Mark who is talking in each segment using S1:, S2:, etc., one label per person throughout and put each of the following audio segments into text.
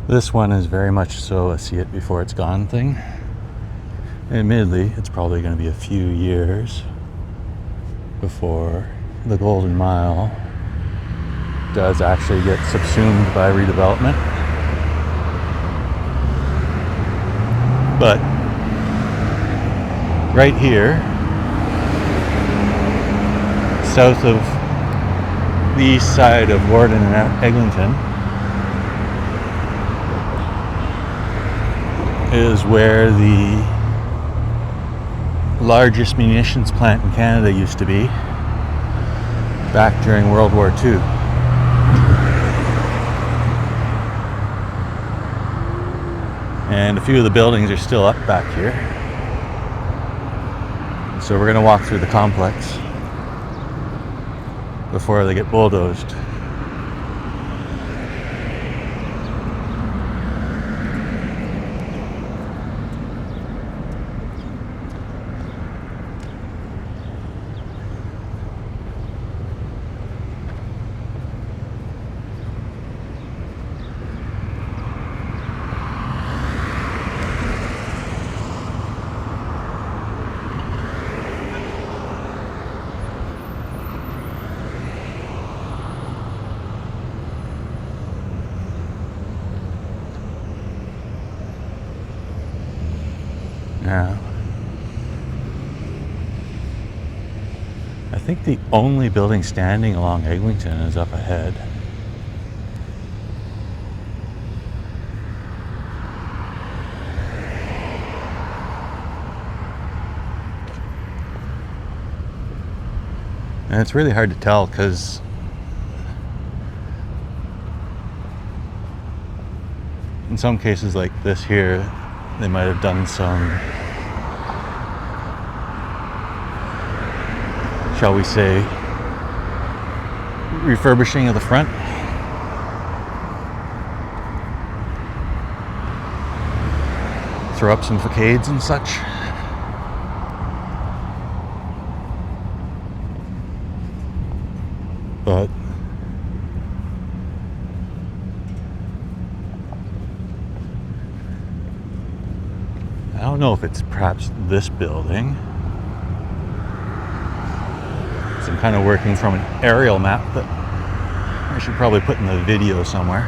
S1: This one is very much so a see it before it's gone thing. Admittedly, it's probably going to be a few years before the Golden Mile does actually get subsumed by redevelopment. But right here, south of the east side of Warden and Eglinton, is where the largest munitions plant in Canada used to be back during World War II. And a few of the buildings are still up back here. So we're going to walk through the complex before they get bulldozed. Now, I think the only building standing along Eglinton is up ahead. And it's really hard to tell because in some cases like this here, they might have done some, shall we say, refurbishing of the front. Throw up some facades and such. But I don't know if it's perhaps this building. So I'm kind of working from an aerial map that I should probably put in the video somewhere.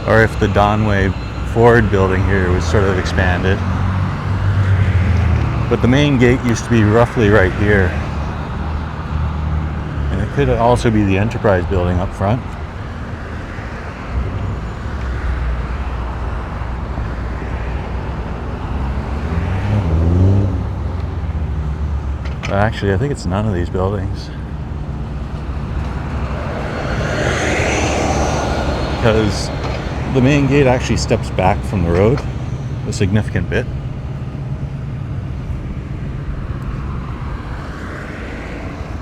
S1: Or if the Donway Ford building here was sort of expanded. But the main gate used to be roughly right here. And it could also be the Enterprise building up front. But actually, I think it's none of these buildings. Because the main gate actually steps back from the road a significant bit.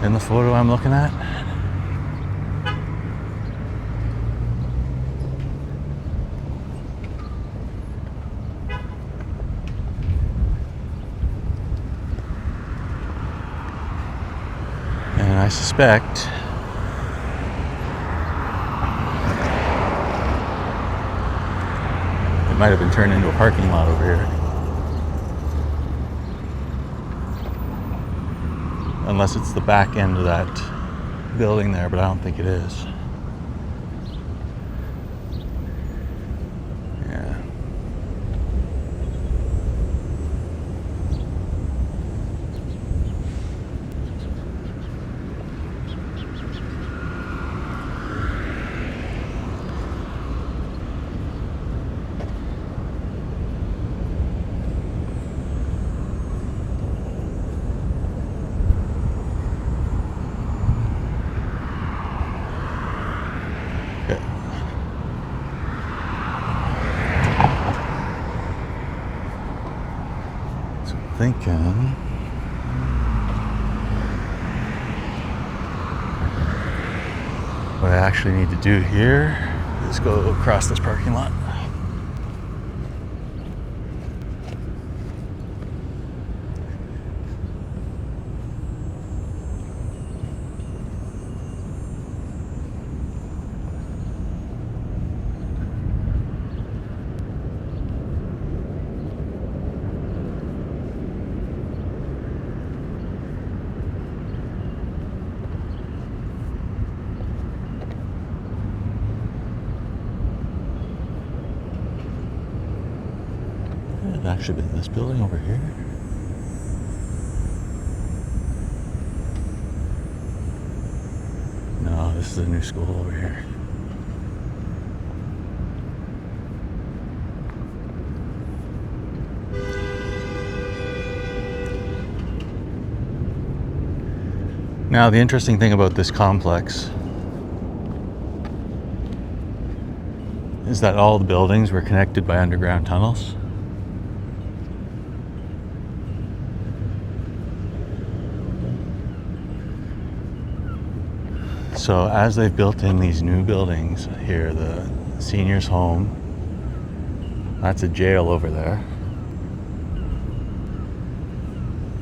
S1: In the photo I'm looking at. And I suspect it might have been turned into a parking lot over here. Unless it's the back end of that building there, but I don't think it is. Yeah. Thinking what I actually need to do here is go across this parking lot. Might have actually been this building over here. No, this is a new school over here. Now, the interesting thing about this complex is that all the buildings were connected by underground tunnels. So as they've built in these new buildings here, the seniors' home, that's a jail over there.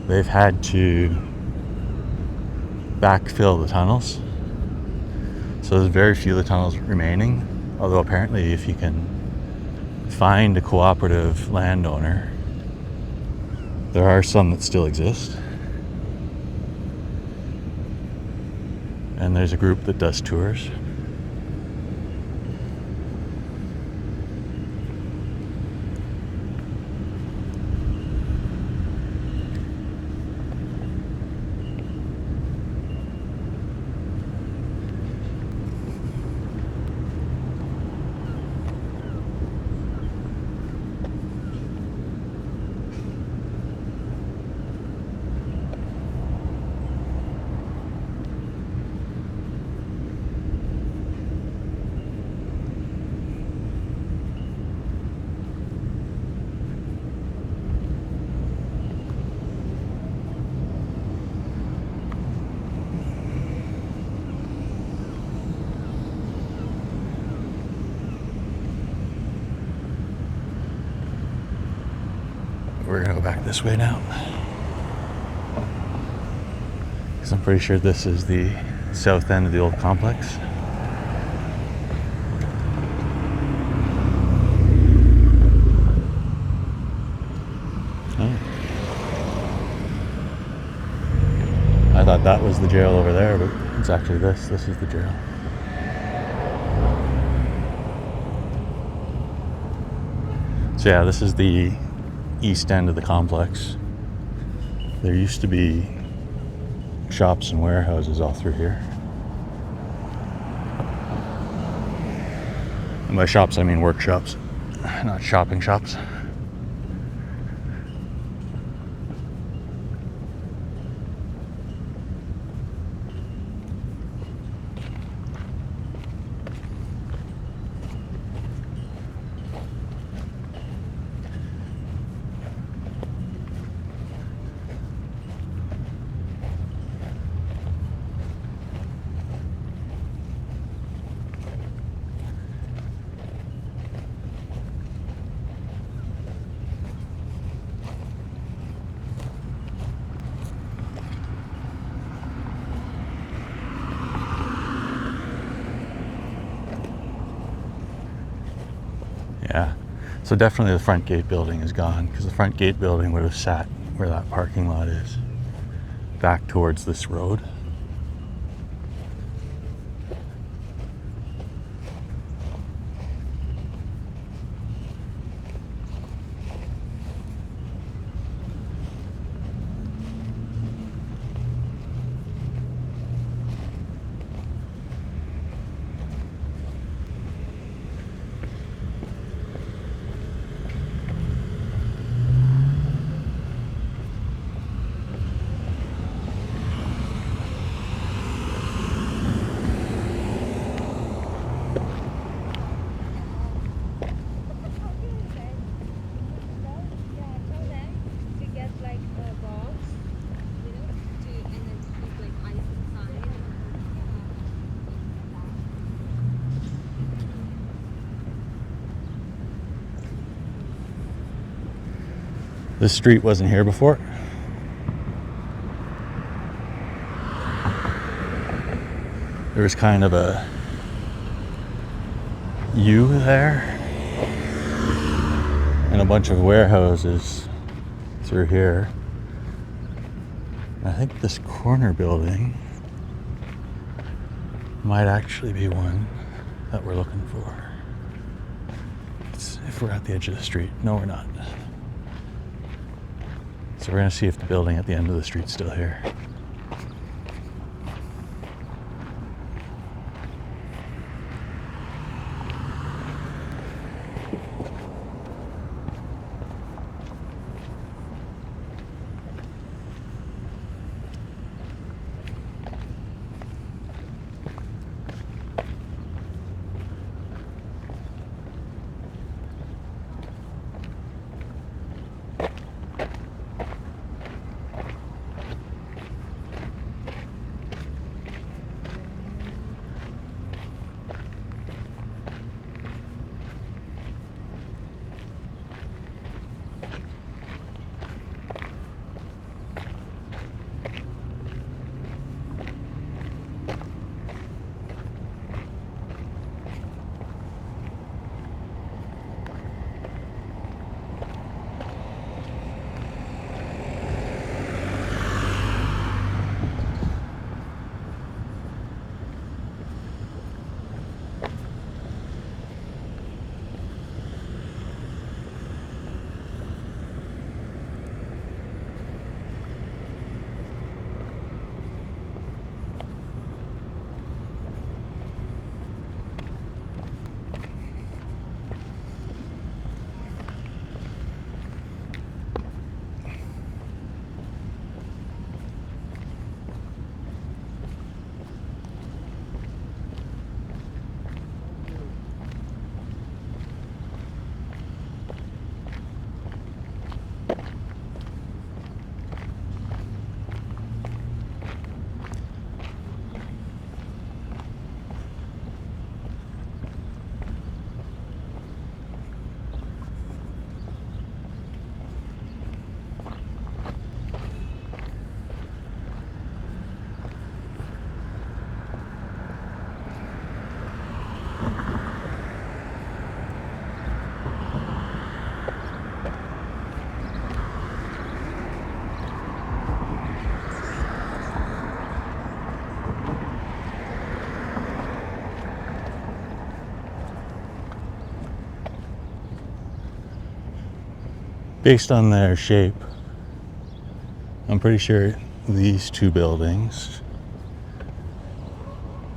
S1: They've had to backfill the tunnels. So there's very few of the tunnels remaining. Although apparently if you can find a cooperative landowner, there are some that still exist. And there's a group that does tours. We're gonna go back this way now, because I'm pretty sure this is the south end of the old complex. Oh. I thought that was the jail over there, but it's actually this. This is the jail. So yeah, this is the east end of the complex. There used to be shops and warehouses all through here. And by shops I mean workshops, not shopping shops. Yeah, so definitely the front gate building is gone, because the front gate building would have sat where that parking lot is, back towards this road. This street wasn't here before. There was kind of a U there and a bunch of warehouses through here. I think this corner building might actually be one that we're looking for. If we're at the edge of the street. No, we're not. So we're gonna see if the building at the end of the street's still here. Based on their shape, I'm pretty sure these two buildings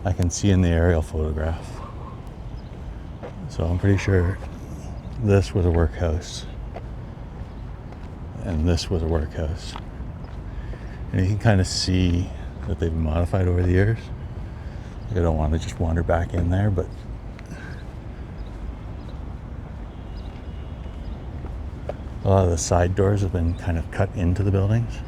S1: I can see in the aerial photograph. So I'm pretty sure this was a workhouse and this was a workhouse. And you can kind of see that they've modified over the years. Like, I don't want to just wander back in there, but a lot of the side doors have been kind of cut into the buildings.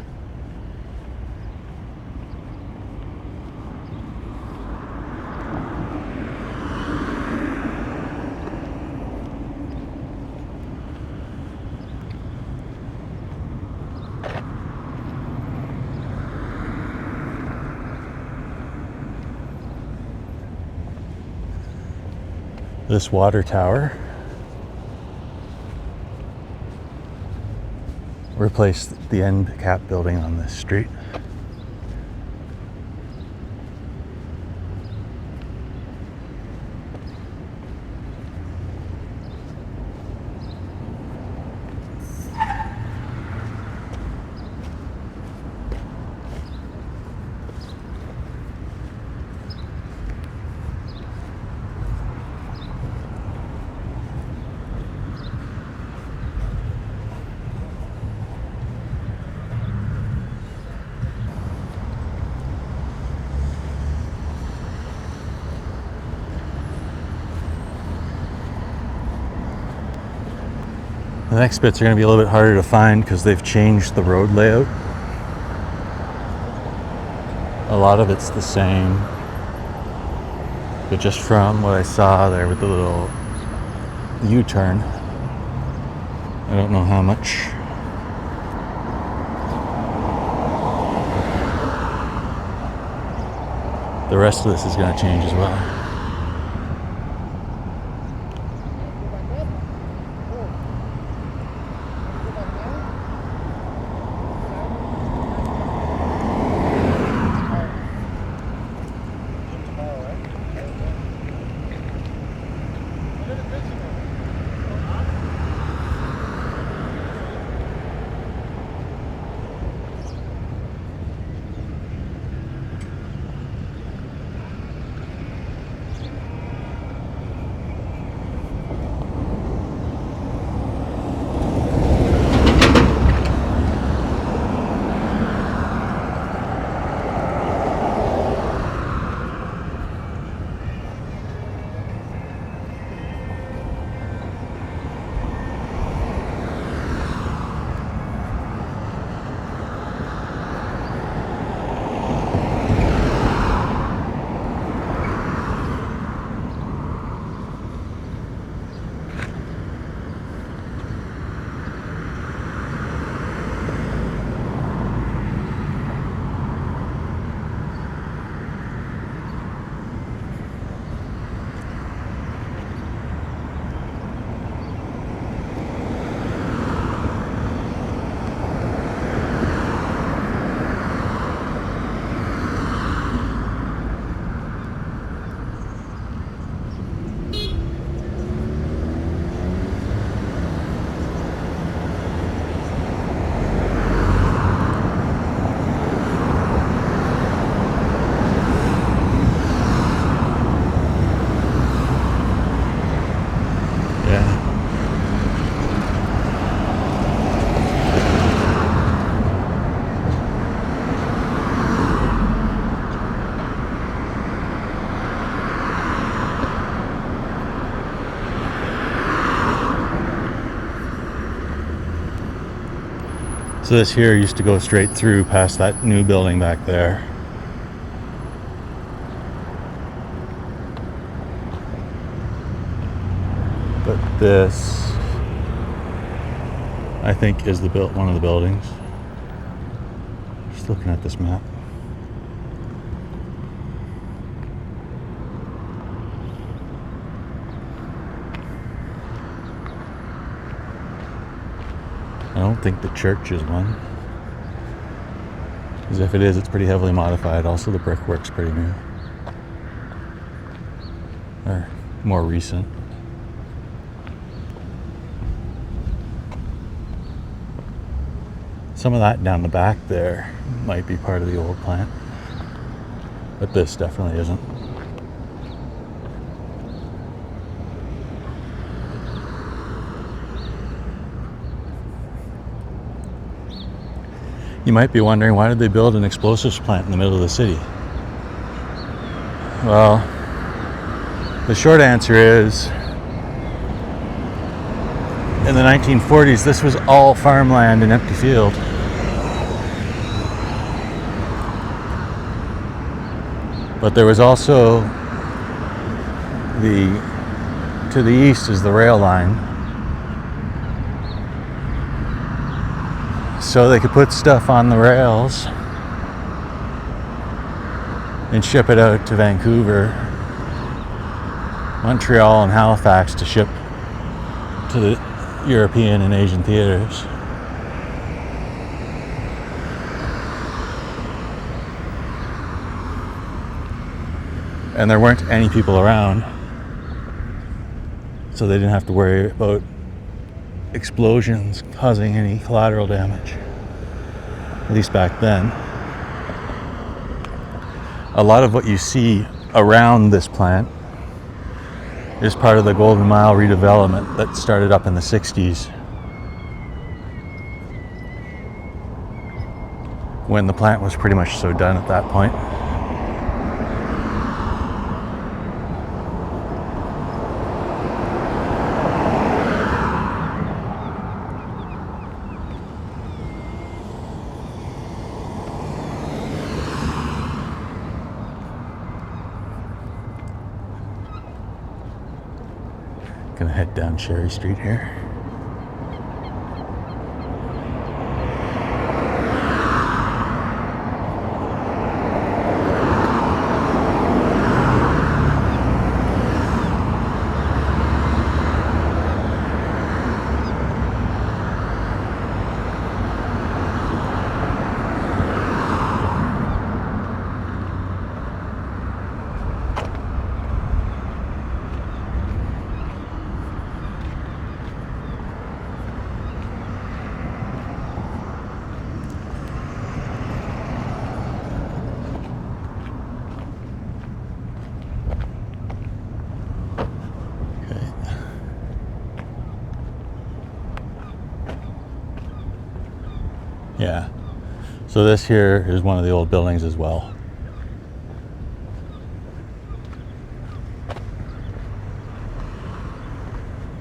S1: This water tower replaced the end cap building on this street. The next bits are going to be a little bit harder to find because they've changed the road layout. A lot of it's the same, but just from what I saw there with the little U-turn, I don't know how much. The rest of this is going to change as well. So this here used to go straight through past that new building back there. But this, I think, is one of the buildings. Just looking at this map. I don't think the church is one. Because if it is, it's pretty heavily modified. Also, the brickwork's pretty new. Or more recent. Some of that down the back there might be part of the old plant. But this definitely isn't. You might be wondering, why did they build an explosives plant in the middle of the city? Well, the short answer is, in the 1940s, this was all farmland and empty field. But there was also to the east is the rail line. So they could put stuff on the rails and ship it out to Vancouver, Montreal, and Halifax to ship to the European and Asian theaters. And there weren't any people around, so they didn't have to worry about explosions causing any collateral damage, at least back then. A lot of what you see around this plant is part of the Golden Mile redevelopment that started up in the 60s, when the plant was pretty much so done at that point. Gonna head down Cherry Street here. Yeah, so this here is one of the old buildings as well.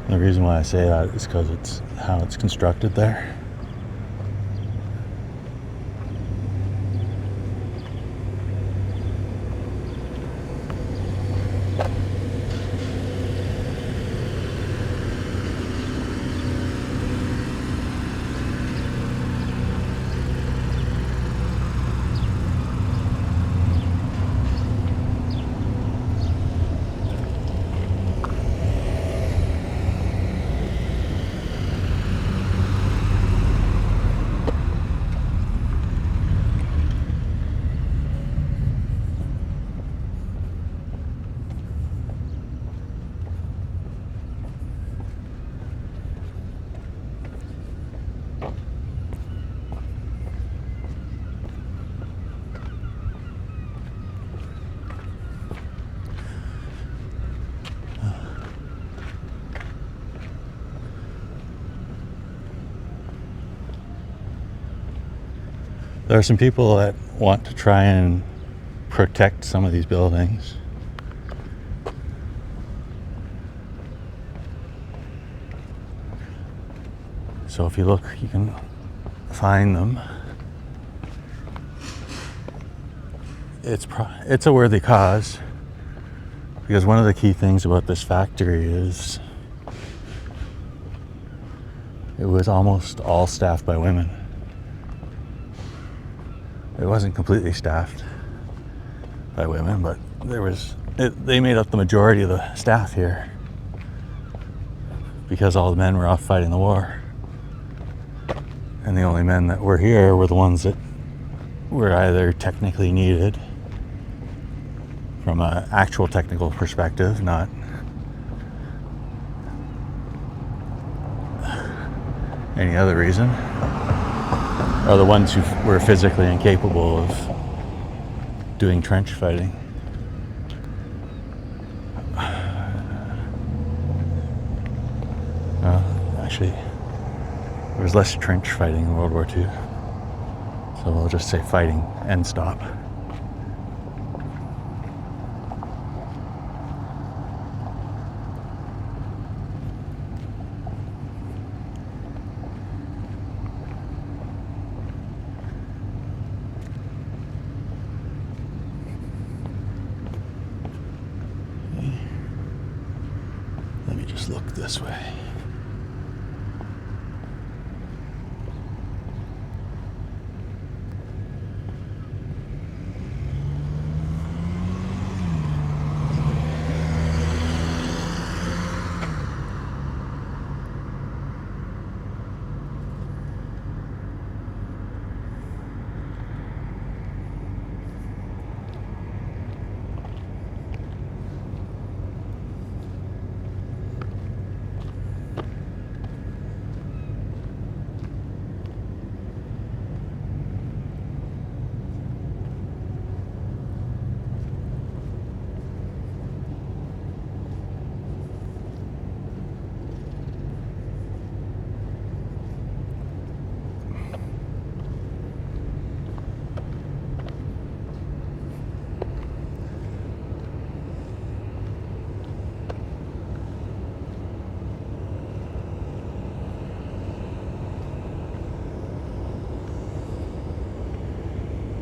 S1: The reason why I say that is because it's how it's constructed there. There are some people that want to try and protect some of these buildings. So if you look, you can find them. It's a worthy cause, because one of the key things about this factory is it was almost all staffed by women. It wasn't completely staffed by women, but they made up the majority of the staff here because all the men were off fighting the war. And the only men that were here were the ones that were either technically needed from an actual technical perspective, not any other reason, or the ones who were physically incapable of doing trench fighting. Actually, there was less trench fighting in World War II, so we'll just say fighting and stop. Let me just look this way.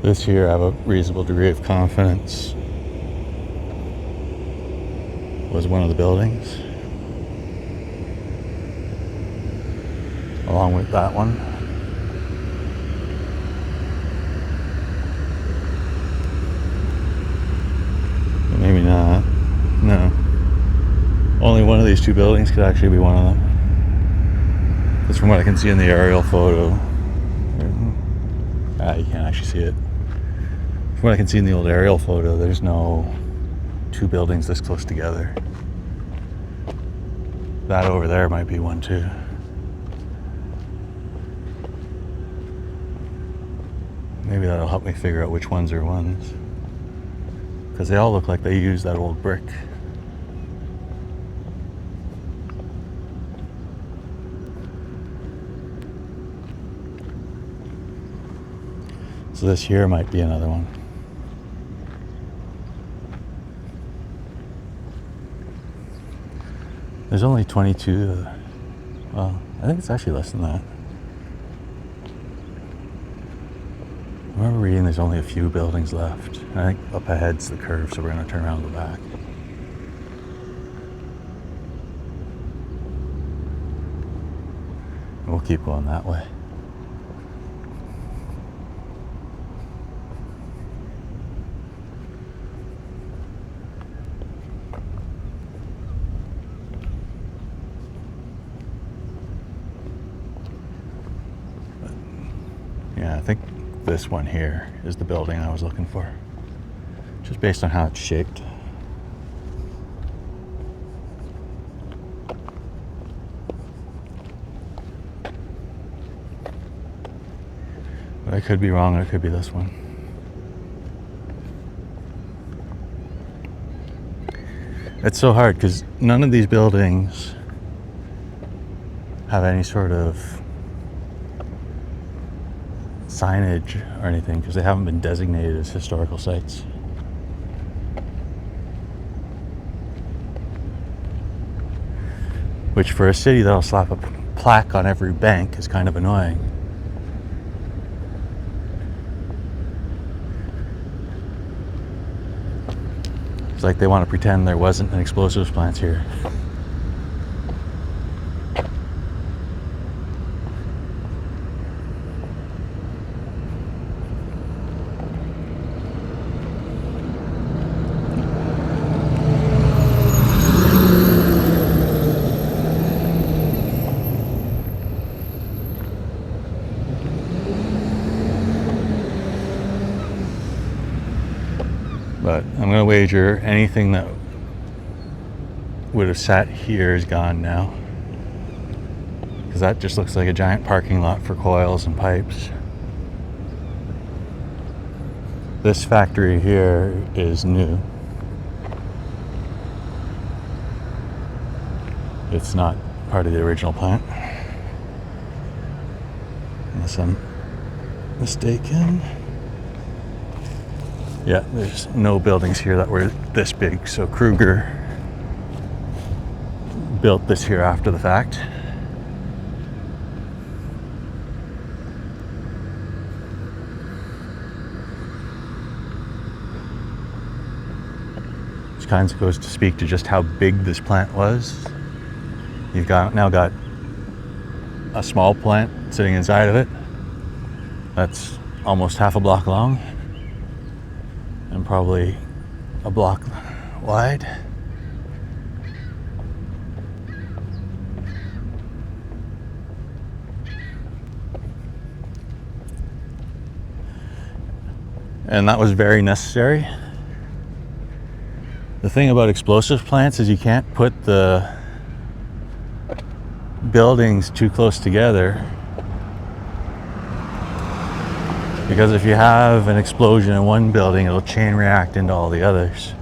S1: This here, I have a reasonable degree of confidence, was one of the buildings, along with that one. But maybe not. No. Only one of these two buildings could actually be one of them. Because from what I can see in the aerial photo, you can't actually see it. From what I can see in the old aerial photo, there's no two buildings this close together. That over there might be one too. Maybe that'll help me figure out which ones are ones. Because they all look like they use that old brick. So this here might be another one. There's only 22, well, I think it's actually less than that. I remember reading there's only a few buildings left. I think up ahead's the curve, so we're going to turn around and go back. And we'll keep going that way. Yeah, I think this one here is the building I was looking for, just based on how it's shaped. But I could be wrong, and it could be this one. It's so hard because none of these buildings have any sort of signage or anything because they haven't been designated as historical sites. Which for a city that'll slap a plaque on every bank is kind of annoying. It's like they want to pretend there wasn't an explosives plant here. But I'm going to wager anything that would have sat here is gone now. Because that just looks like a giant parking lot for coils and pipes. This factory here is new. It's not part of the original plant. Unless I'm mistaken. Yeah, there's no buildings here that were this big, so Kruger built this here after the fact. Which kind of goes to speak to just how big this plant was. You've now got a small plant sitting inside of it that's almost half a block long and probably a block wide. And that was very necessary. The thing about explosive plants is you can't put the buildings too close together, because if you have an explosion in one building, it'll chain react into all the others.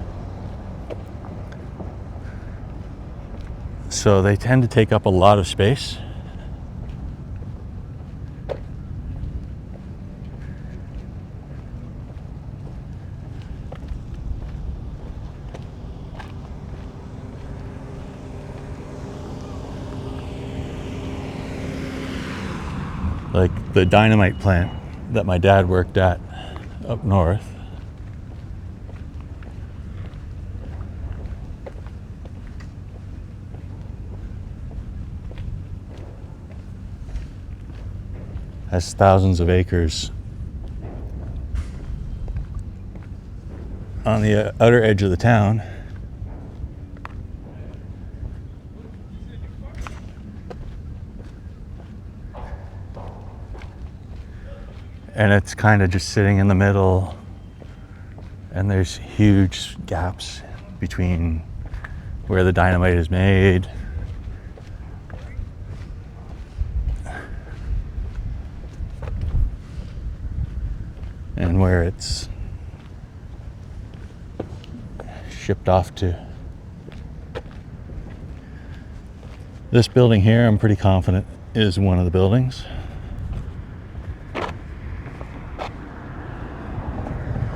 S1: So they tend to take up a lot of space. Like the dynamite plant that my dad worked at up north. Has thousands of acres on the outer edge of the town. And it's kind of just sitting in the middle, and there's huge gaps between where the dynamite is made and where it's shipped off to. This building here, I'm pretty confident, is one of the buildings.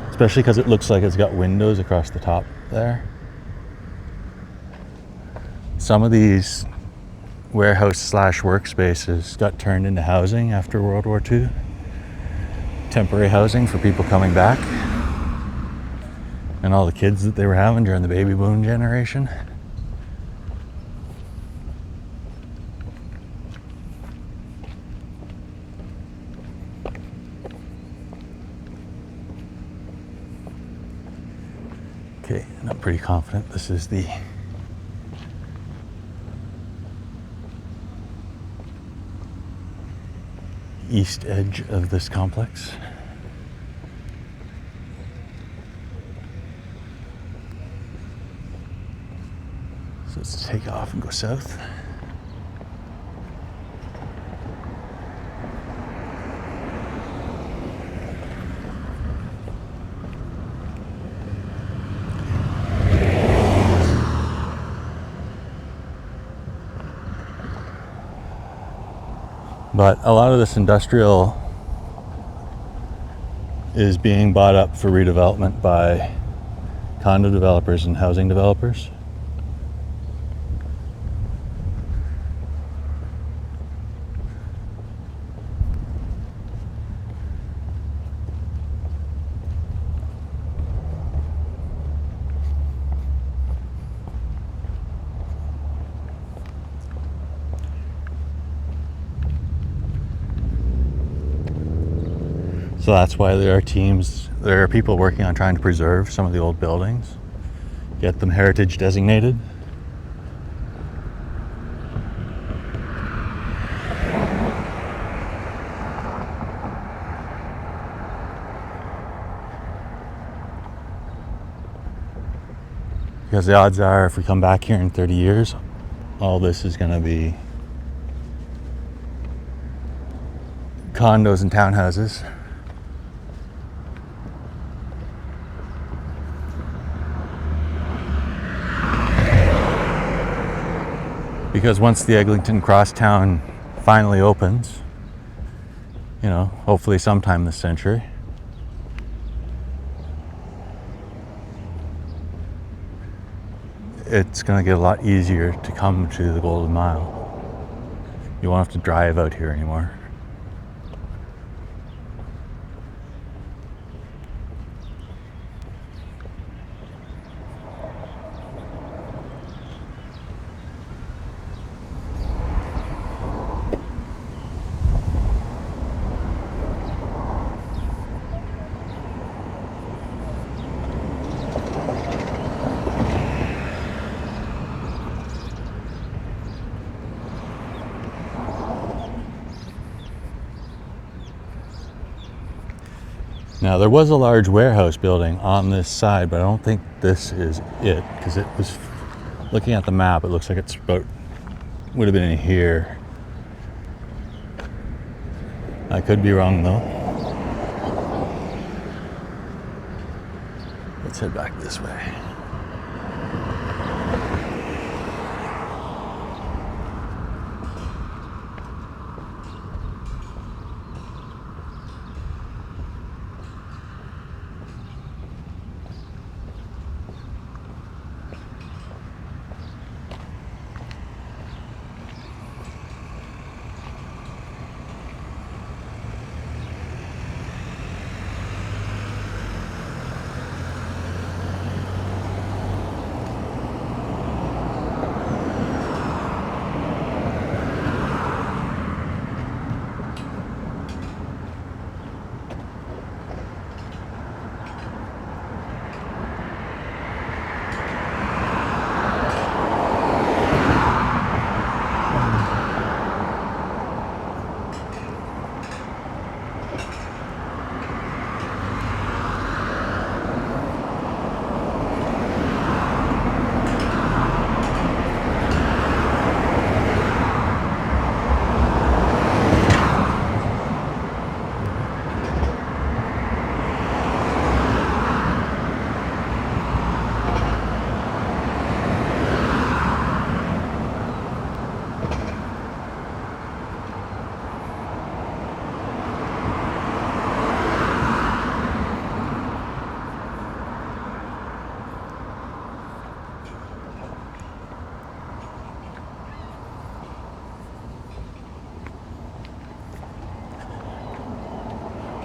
S1: Especially because it looks like it's got windows across the top there. Some of these warehouse slash workspaces got turned into housing after World War II. Temporary housing for people coming back. And all the kids that they were having during the baby boom generation. Okay, and I'm pretty confident this is the east edge of this complex. So let's take off and go south. But a lot of this industrial is being bought up for redevelopment by condo developers and housing developers. So that's why there are people working on trying to preserve some of the old buildings, get them heritage designated. Because the odds are, if we come back here in 30 years, all this is going to be condos and townhouses. Because once the Eglinton Crosstown finally opens, you know, hopefully sometime this century, it's going to get a lot easier to come to the Golden Mile. You won't have to drive out here anymore. Now, there was a large warehouse building on this side, but I don't think this is it, because it was, looking at the map, it looks like it's about, would have been in here. I could be wrong though. Let's head back this way.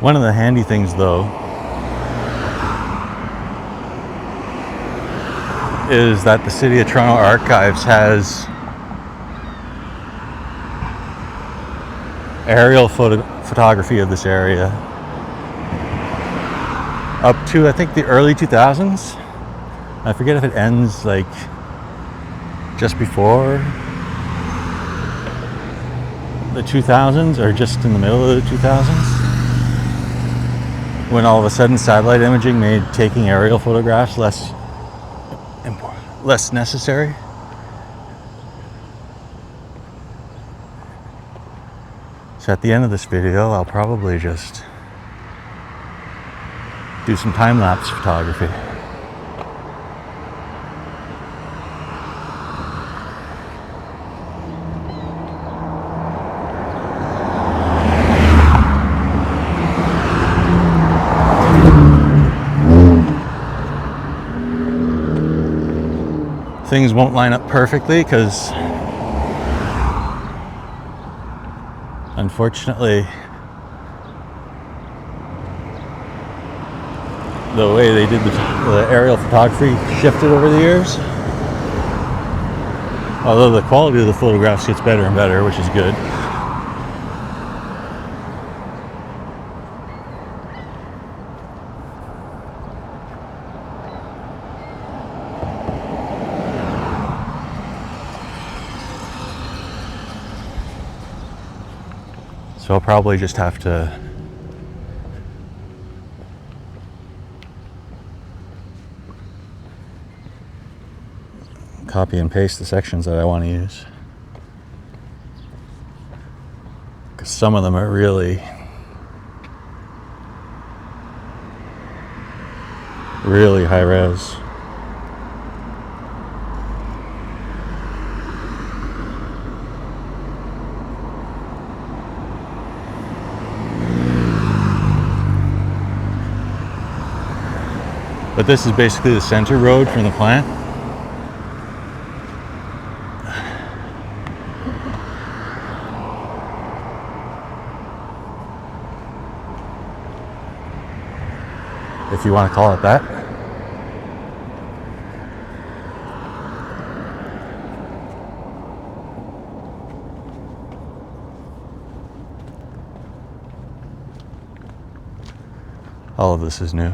S1: One of the handy things though is that the City of Toronto Archives has aerial photography of this area up to, I think, the early 2000s. I forget if it ends like just before the 2000s or just in the middle of the 2000s, when all of a sudden satellite imaging made taking aerial photographs less necessary. So at the end of this video, I'll probably just do some time-lapse photography. Things won't line up perfectly because unfortunately the way they did the aerial photography shifted over the years. Although the quality of the photographs gets better and better, which is good. So I'll probably just have to copy and paste the sections that I want to use. Because some of them are really high res. But this is basically the center road from the plant. If you want to call it that. All of this is new.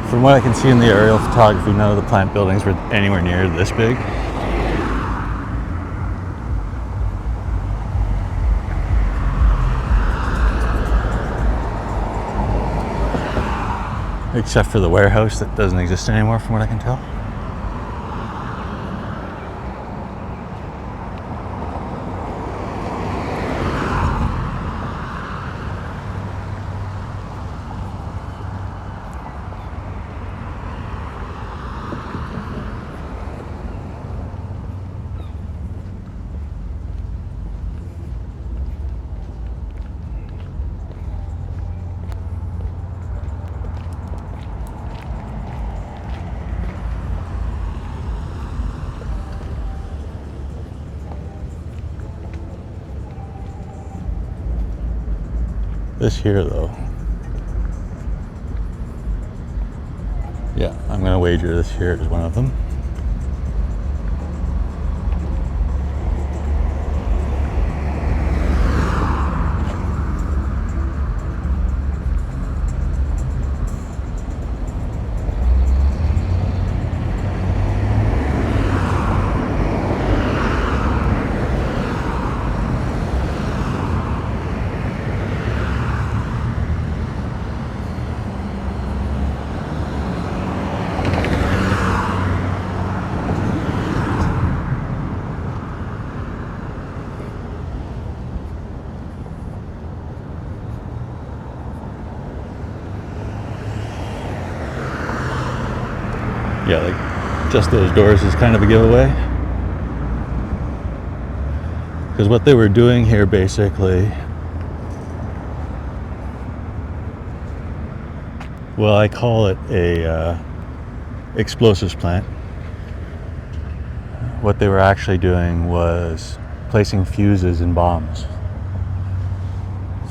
S1: From what I can see in the aerial photography, none of the plant buildings were anywhere near this big. Except for the warehouse that doesn't exist anymore, from what I can tell. This here, though. Yeah, I'm gonna wager this here is one of them. Yeah, like just those doors is kind of a giveaway. Because what they were doing here basically, well, I call it a explosives plant. What they were actually doing was placing fuses in bombs.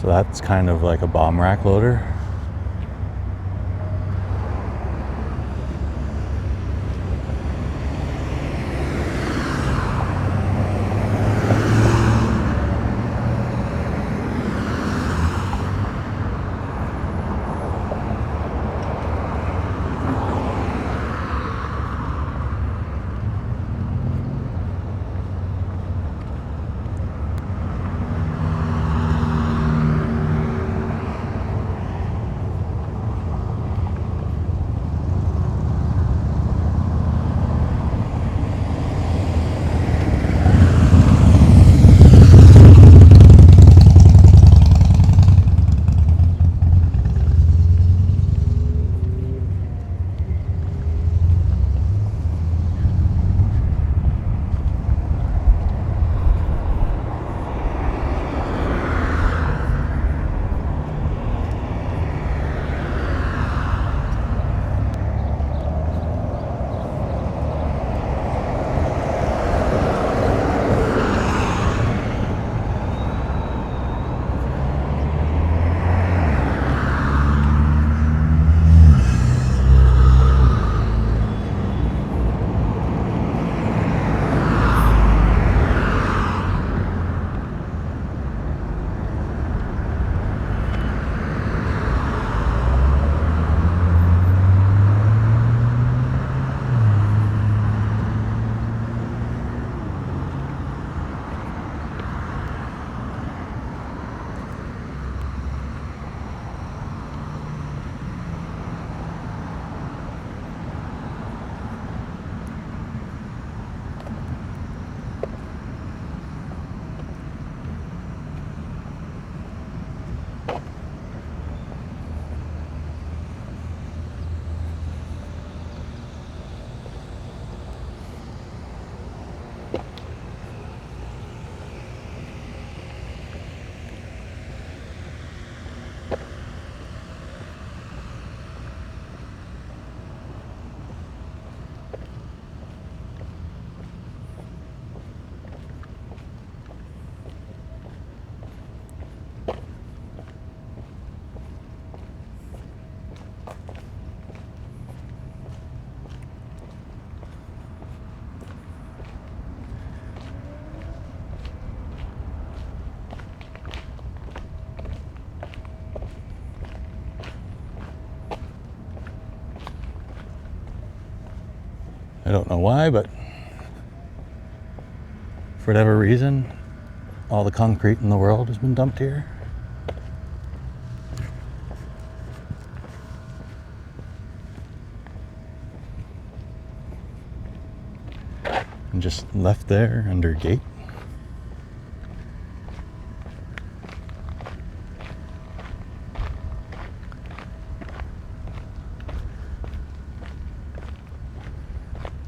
S1: So that's kind of like a bomb rack loader. don't know why, but for whatever reason, all the concrete in the world has been dumped here. And just left there under gate.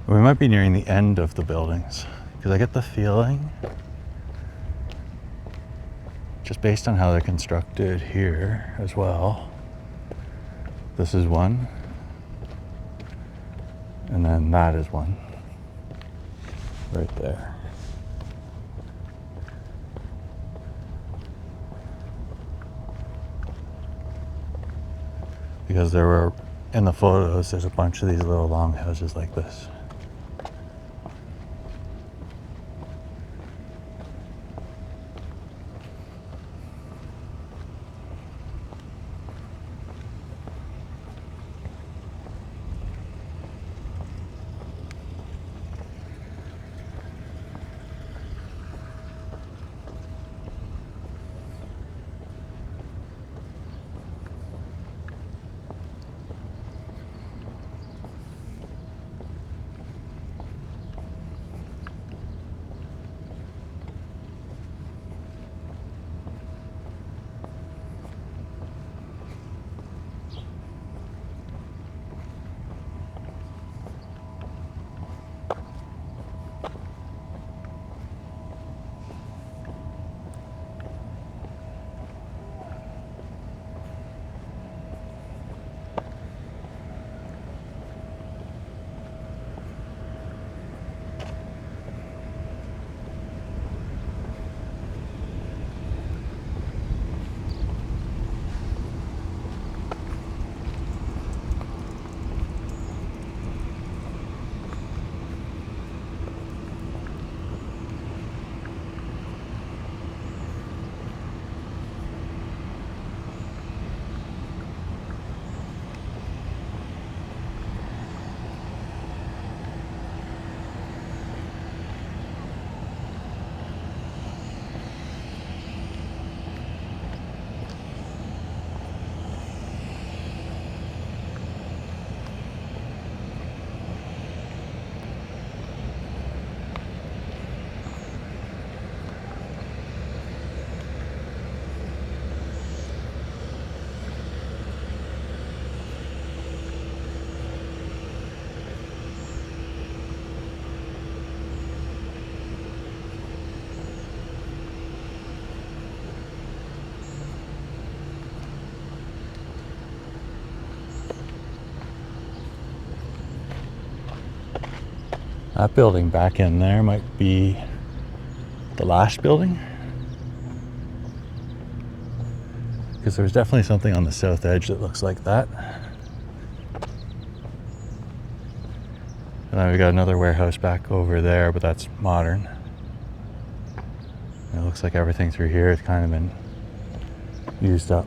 S1: We might be nearing the end of the buildings, because I get the feeling, just based on how they're constructed here as well. This is one, and then that is one, right there. Because there were, in the photos, there's a bunch of these little long houses like this. That building back in there might be the last building, because there's definitely something on the south edge that looks like that. And then we got another warehouse back over there, but that's modern. And it looks like everything through here has kind of been used up.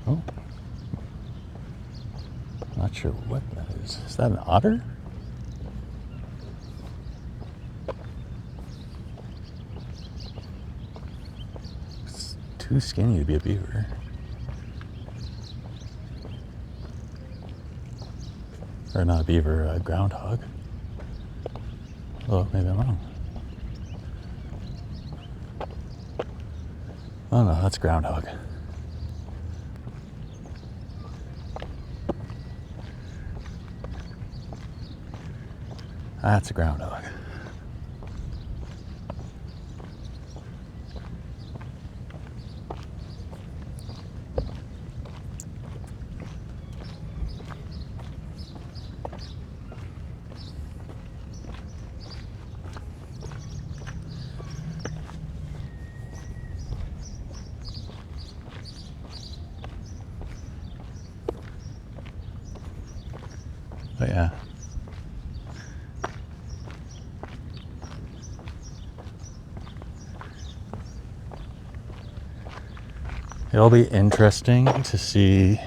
S1: Oh, not sure what that is. Is that an otter? too skinny to be a beaver. Or not a beaver, a groundhog. Oh, maybe I'm wrong. Oh no, that's groundhog. That's a groundhog. But yeah. It'll be interesting to see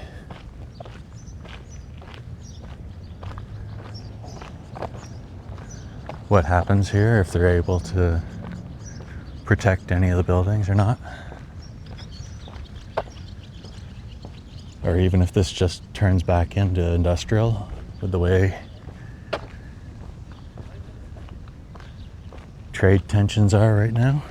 S1: what happens here, if they're able to protect any of the buildings or not. Or even if this just turns back into industrial with the way trade tensions are right now.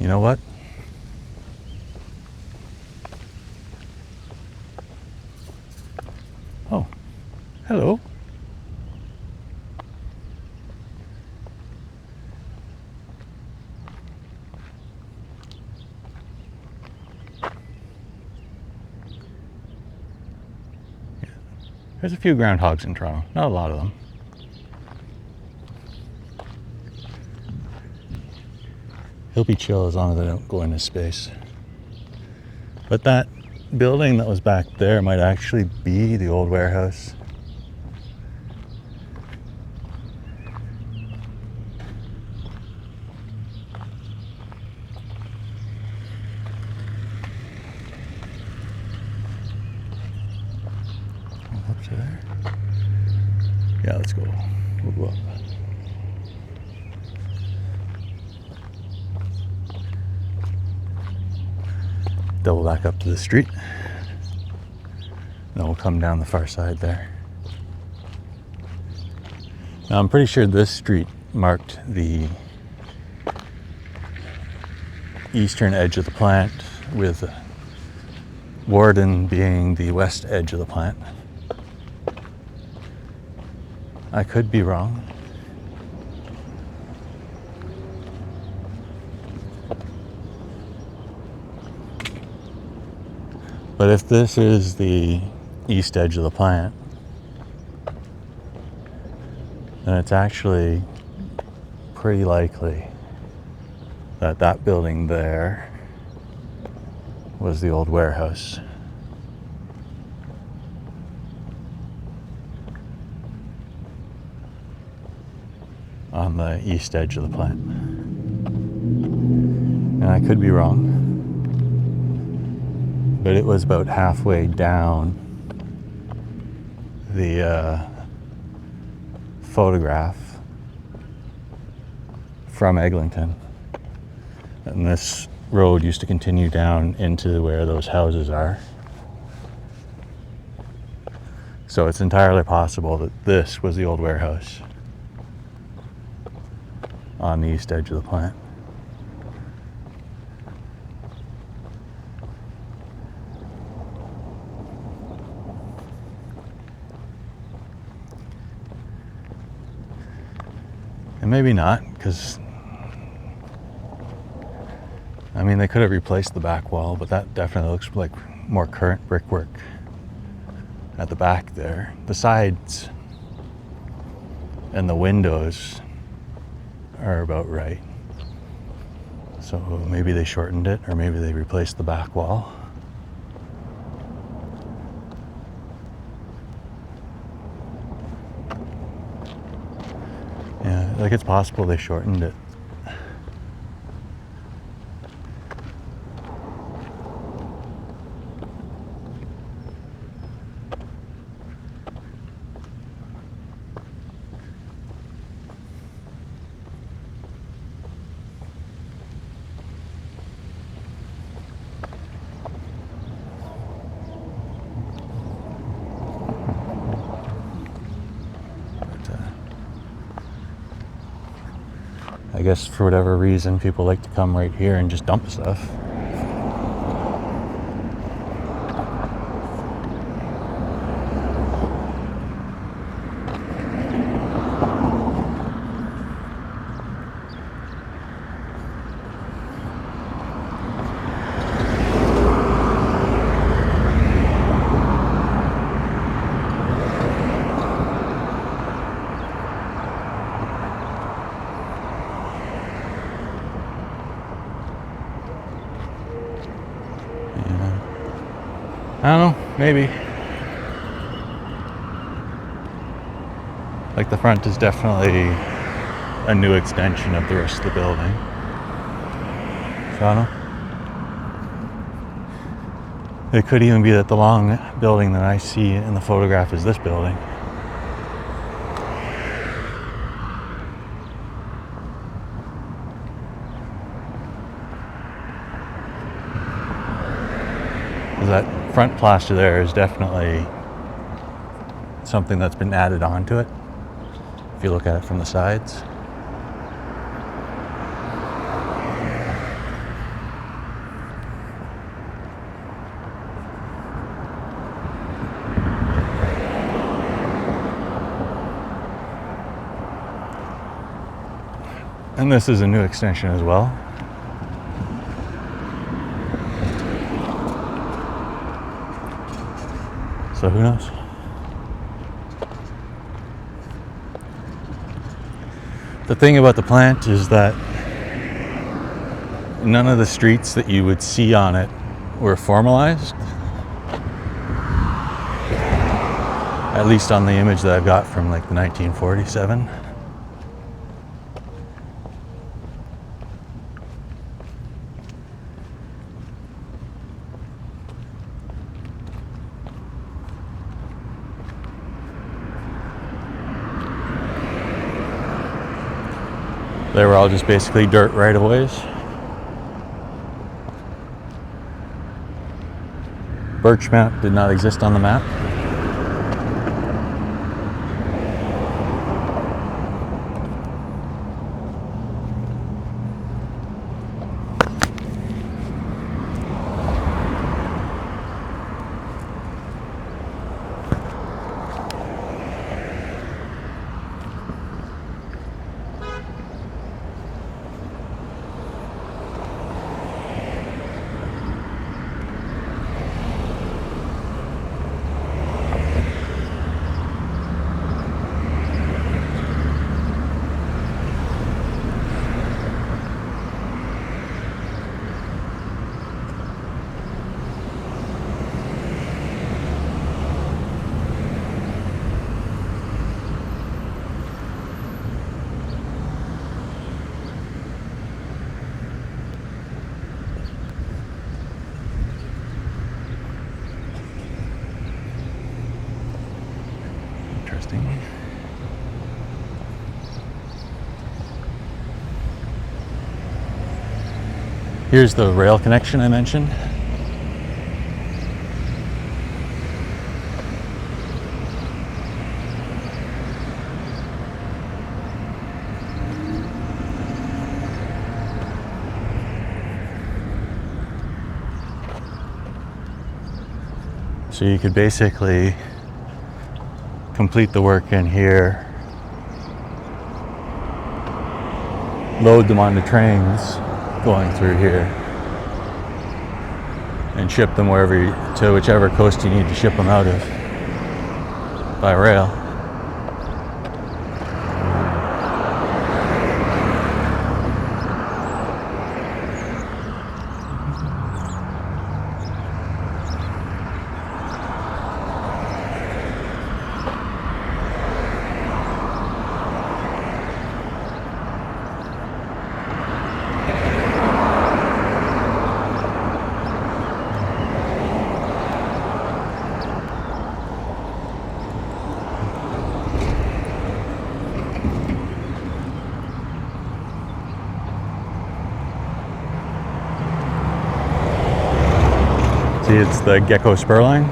S1: You know what? Oh, hello. Yeah. There's a few groundhogs in Toronto, not a lot of them. He'll be chill as long as I don't go into space. But that building that was back there might actually be the old warehouse. Up to there. Yeah, let's go. We'll go up. Double back up to the street. Then we'll come down the far side there. Now I'm pretty sure this street marked the eastern edge of the plant, with Warden being the west edge of the plant. I could be wrong. But if this is the east edge of the plant, then it's actually pretty likely that that building there was the old warehouse. On the east edge of the plant. And I could be wrong, but it was about halfway down the photograph from Eglinton. And this road used to continue down into where those houses are. So it's entirely possible that this was the old warehouse on the east edge of the plant. And maybe not, because I mean, they could have replaced the back wall, but that definitely looks like more current brickwork at the back there. The sides and the windows are about right. So maybe they shortened it, or maybe they replaced the back wall. Yeah, like it's possible they shortened it. I guess for whatever reason, people like to come right here and just dump stuff. I don't know, maybe. Like the front is definitely a new extension of the rest of the building. So I don't know. It could even be that the long building that I see in the photograph is this building. That front plaster there is definitely something that's been added onto it, if you look at it from the sides. And this is a new extension as well. So who knows? The thing about the plant is that none of the streets that you would see on it were formalized. At least on the image that I've got from like the 1947. They were all just basically dirt right-of-ways. Birch map did not exist on the map. Interesting. Here's the rail connection I mentioned. So you could basically complete the work in here, load them onto trains going through here, and ship them to whichever coast you need to ship them out of by rail. See, it's the GECo spur line.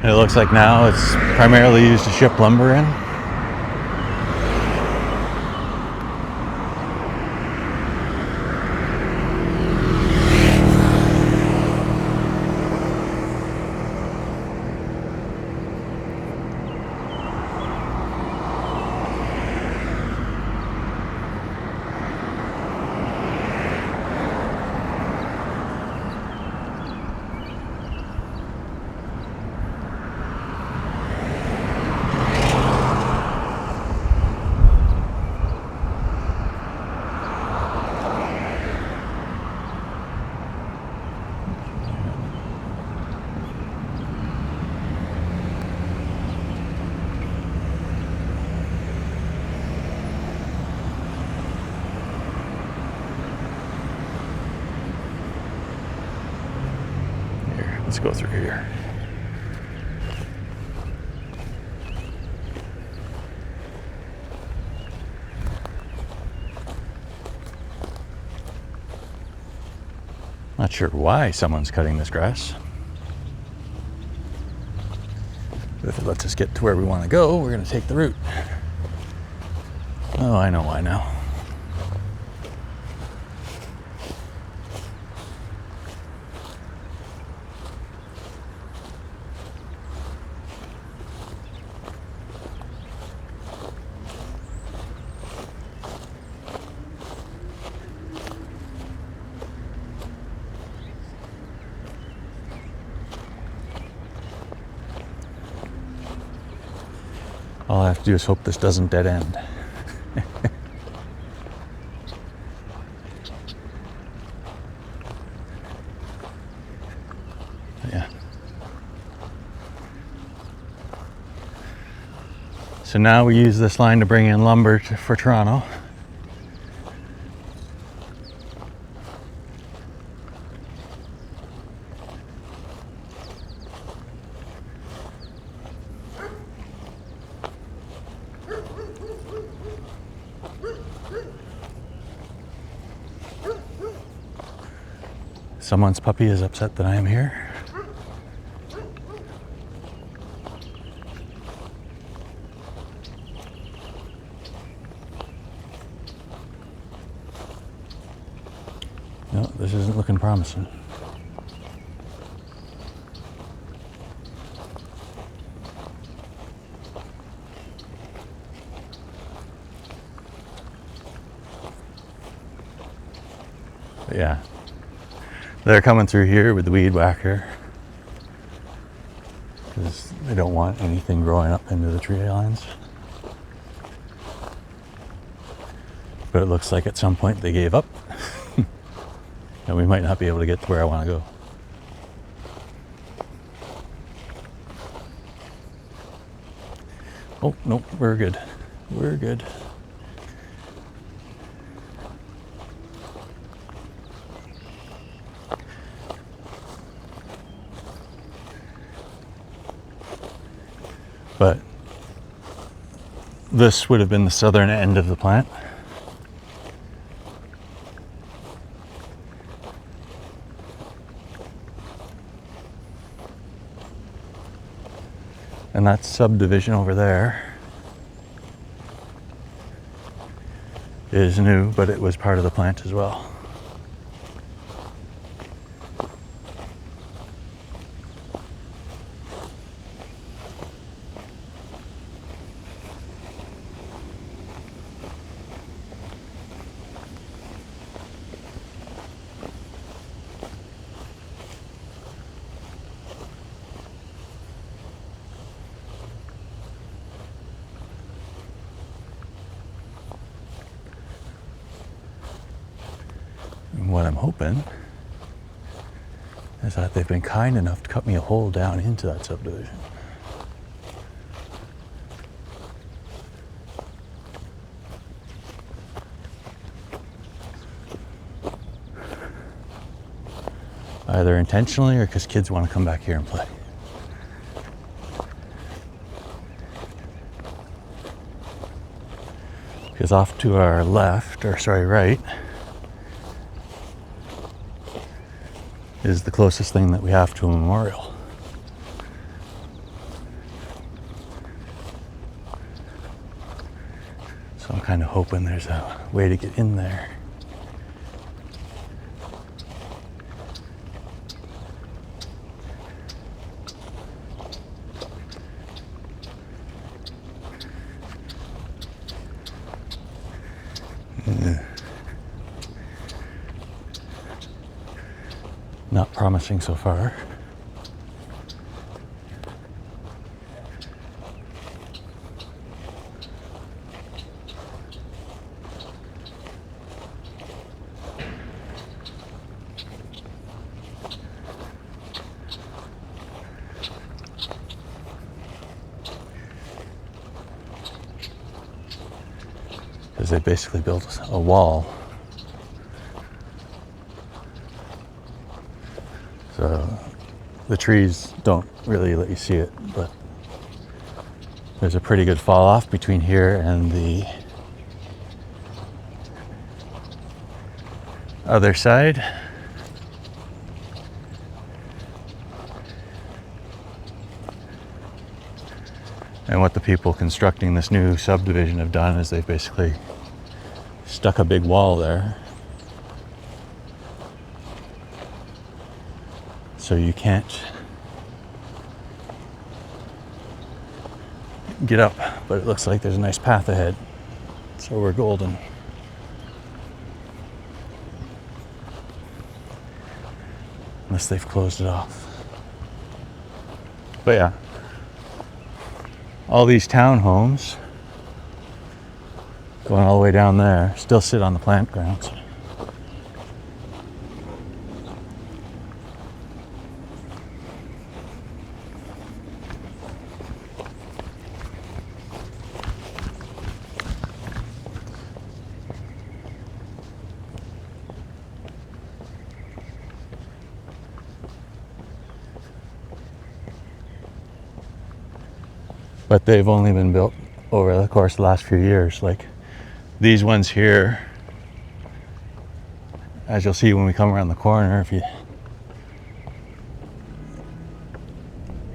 S1: And it looks like now it's primarily used to ship lumber in. Let's go through here. Not sure why someone's cutting this grass. But if it lets us get to where we want to go, we're going to take the route. Oh, I know why now. All I have to do is hope this doesn't dead end. Yeah. So now we use this line to bring in lumber for Toronto. Someone's puppy is upset that I am here. No, this isn't looking promising. But yeah. They're coming through here with the weed whacker because they don't want anything growing up into the tree lines. But it looks like at some point they gave up and we might not be able to get to where I want to go. Oh, nope, we're good. We're good. But this would have been the southern end of the plant. And that subdivision over there is new, but it was part of the plant as well. What I'm hoping is that they've been kind enough to cut me a hole down into that subdivision. Either intentionally or because kids want to come back here and play. Because off to our left, or sorry, right, is the closest thing that we have to a memorial. kind of hoping there's a way to get in there. Not promising so far. Because they basically built a wall. So the trees don't really let you see it, but there's a pretty good fall off between here and the other side. And what the people constructing this new subdivision have done is they've basically stuck a big wall there. So you can't get up, but it looks like there's a nice path ahead. So we're golden. Unless they've closed it off. But yeah, all these townhomes going all the way down there still sit on the plant grounds. But they've only been built over the course of the last few years. Like these ones here, as you'll see when we come around the corner, if you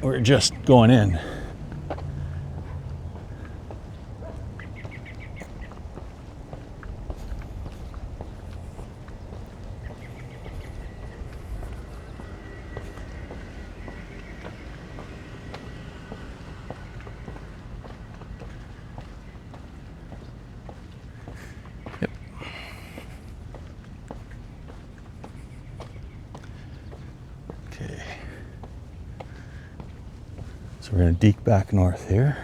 S1: we're just going in. So we're going to deke back north here.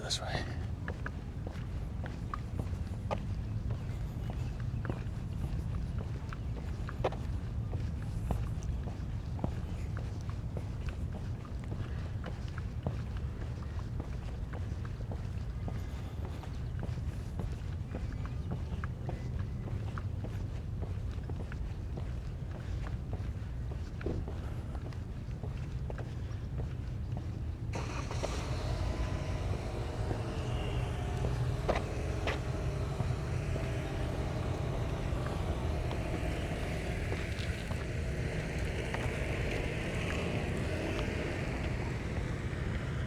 S1: This way.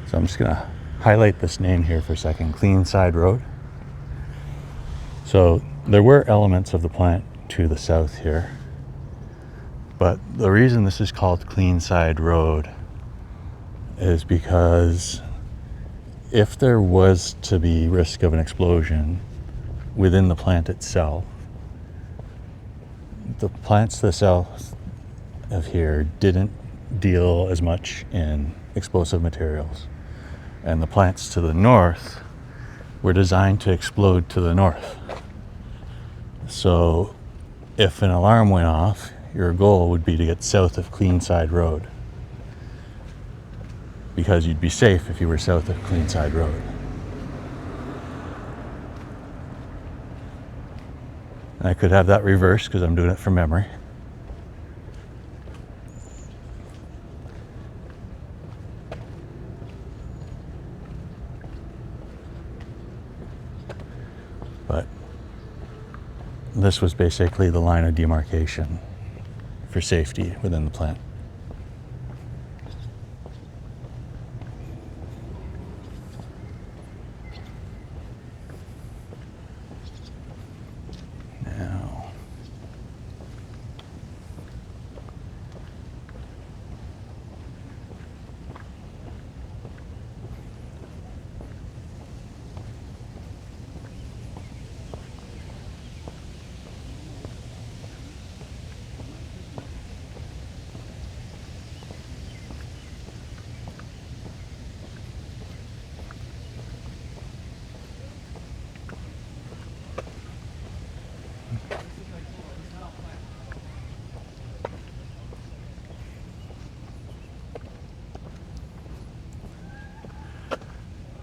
S1: So I'm just going to highlight this name here for a second, Clean Side Road. So there were elements of the plant to the south here, but the reason this is called Clean Side Road is because if there was to be risk of an explosion within the plant itself, the plants to the south of here didn't deal as much in explosive materials. And the plants to the north were designed to explode to the north. So if an alarm went off, your goal would be to get south of Clean Side Road. because you'd be safe if you were south of Cleanside Road. And I could have that reversed because I'm doing it from memory. But this was basically the line of demarcation for safety within the plant. Now,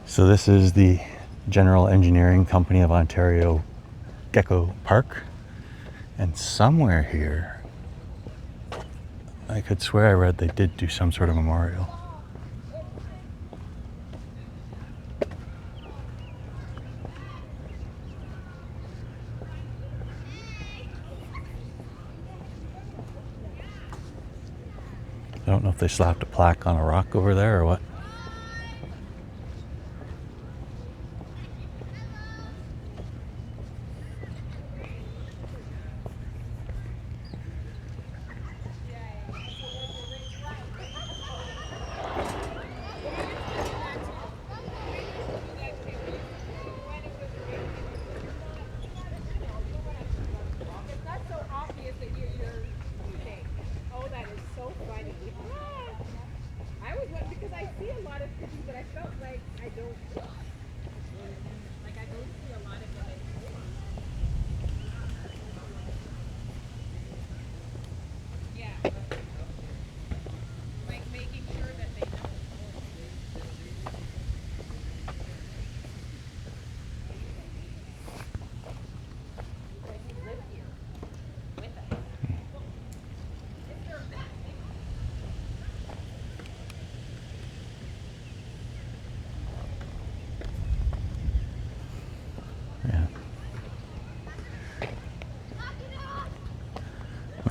S1: so this is the General Engineering Company of Ontario GECo Park. And somewhere here, I could swear I read they did do some sort of memorial. I don't know if they slapped a plaque on a rock over there or what.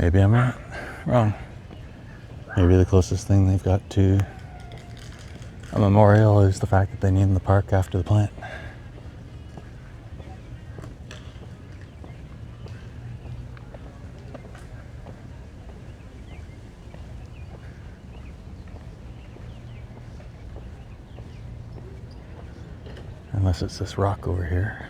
S1: Maybe I'm wrong. Maybe the closest thing they've got to a memorial is the fact that they named the park after the plant. Unless it's this rock over here.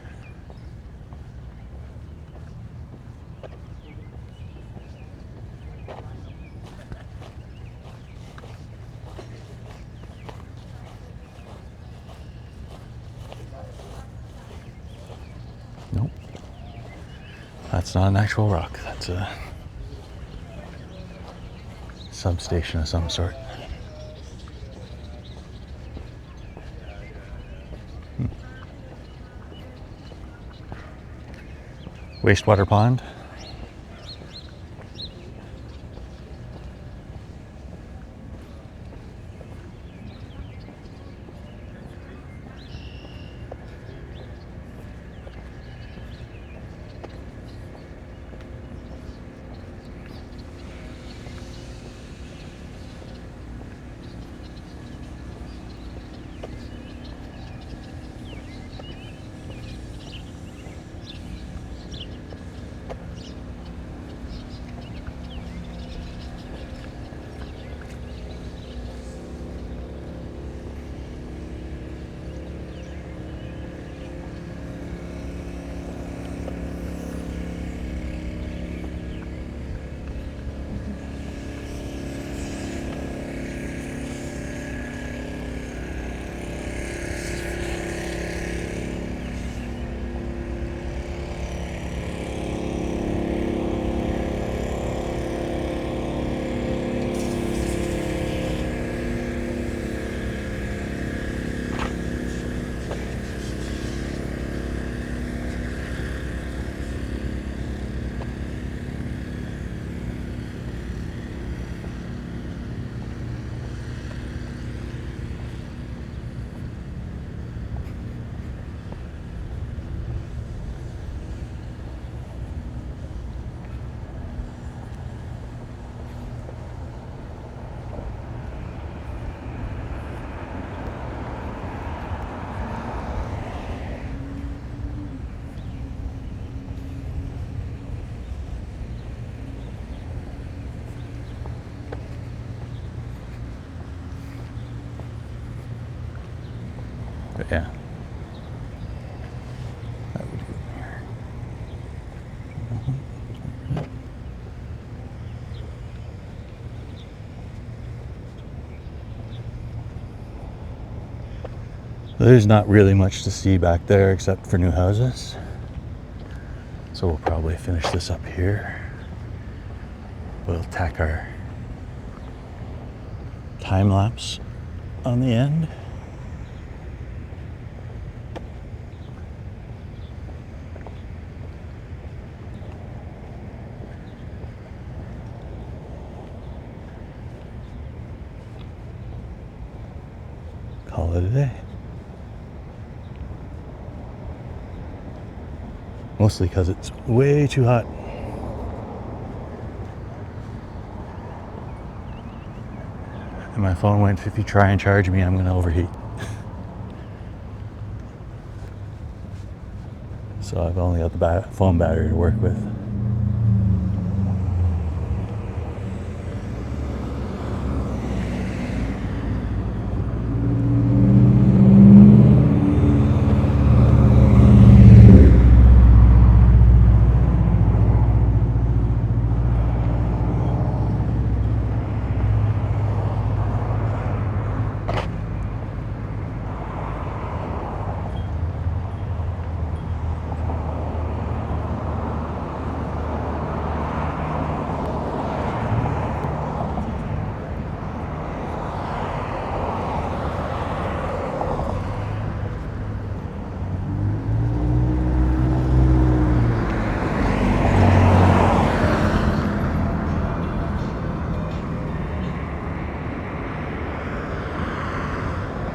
S1: Nope. That's not an actual rock. That's a substation of some sort. Wastewater pond. there's not really much to see back there except for new houses. So we'll probably finish this up here. We'll tack our time lapse on the end. Call it a day. Mostly because it's way too hot. And my phone went, if you try and charge me, I'm going to overheat. So I've only got the phone battery to work with.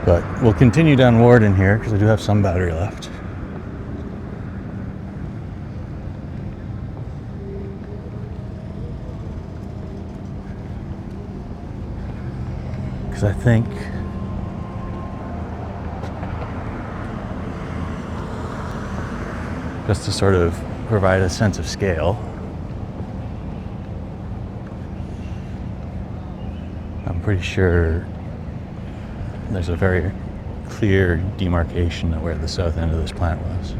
S1: But we'll continue down Warden here because I do have some battery left. Because I think just to sort of provide a sense of scale, I'm pretty sure there's a very clear demarcation of where the south end of this plant was.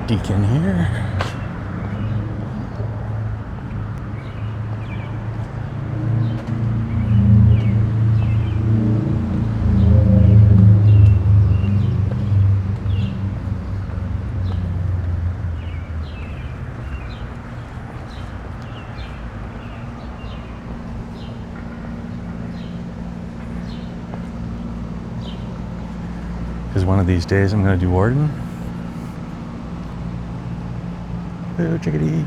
S1: Deacon here. Because one of these days I'm going to do Warden. Hello, chickadee.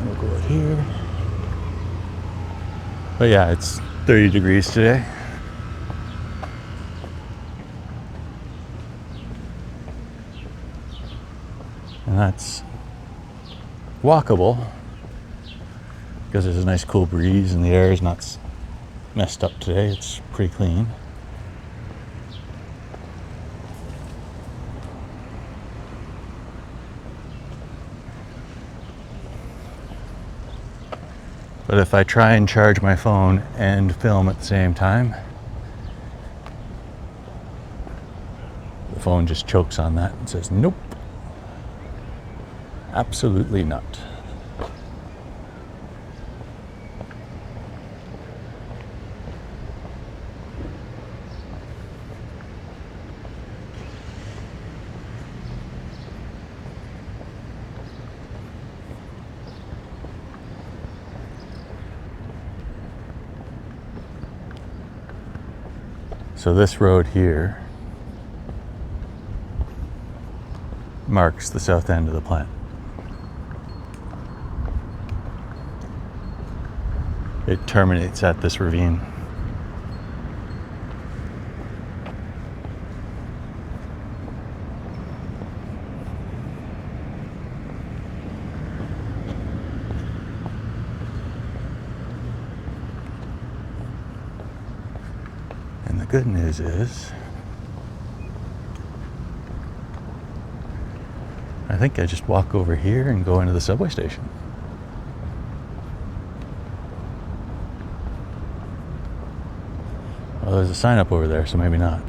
S1: We'll go out here. But yeah, it's 30 degrees today. And that's walkable because there's a nice cool breeze and the air is not messed up today. It's pretty clean. But if I try and charge my phone and film at the same time, the phone just chokes on that and says, nope, absolutely not. So this road here marks the south end of the plant. It terminates at this ravine. And the good news is, I think I just walk over here and go into the subway station. Well, there's a sign up over there, so maybe not.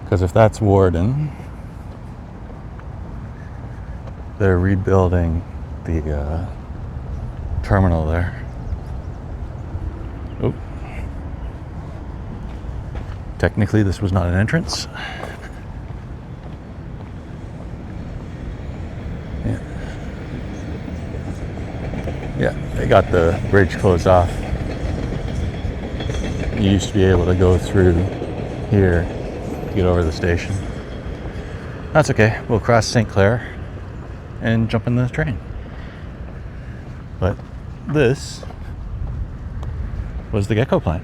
S1: Because if that's Warden, they're rebuilding the terminal there. Oh. Technically, this was not an entrance. Yeah, they got the bridge closed off. You used to be able to go through here to get over the station. That's okay. We'll cross St. Clair and jump in the train. But this was the GECo plant.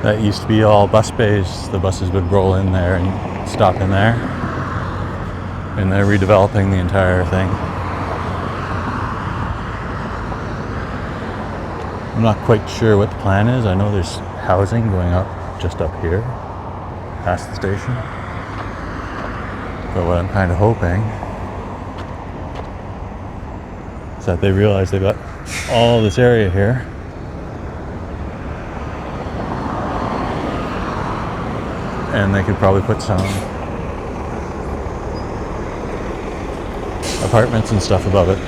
S1: That used to be all bus bays. The buses would roll in there and stop in there. And they're redeveloping the entire thing. I'm not quite sure what the plan is. I know there's housing going up just up here, past the station. But what I'm kind of hoping is that they realize they've got all this area here. And they could probably put some apartments and stuff above it.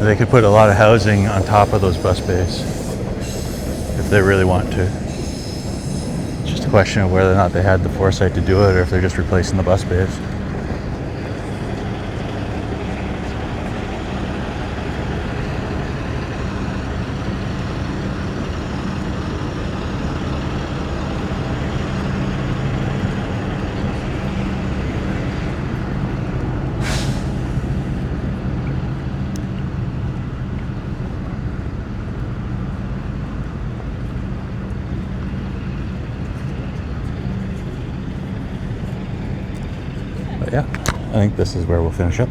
S1: They could put a lot of housing on top of those bus bays if they really want to. It's just a question of whether or not they had the foresight to do it, or if they're just replacing the bus bays. But yeah, I think this is where we'll finish up.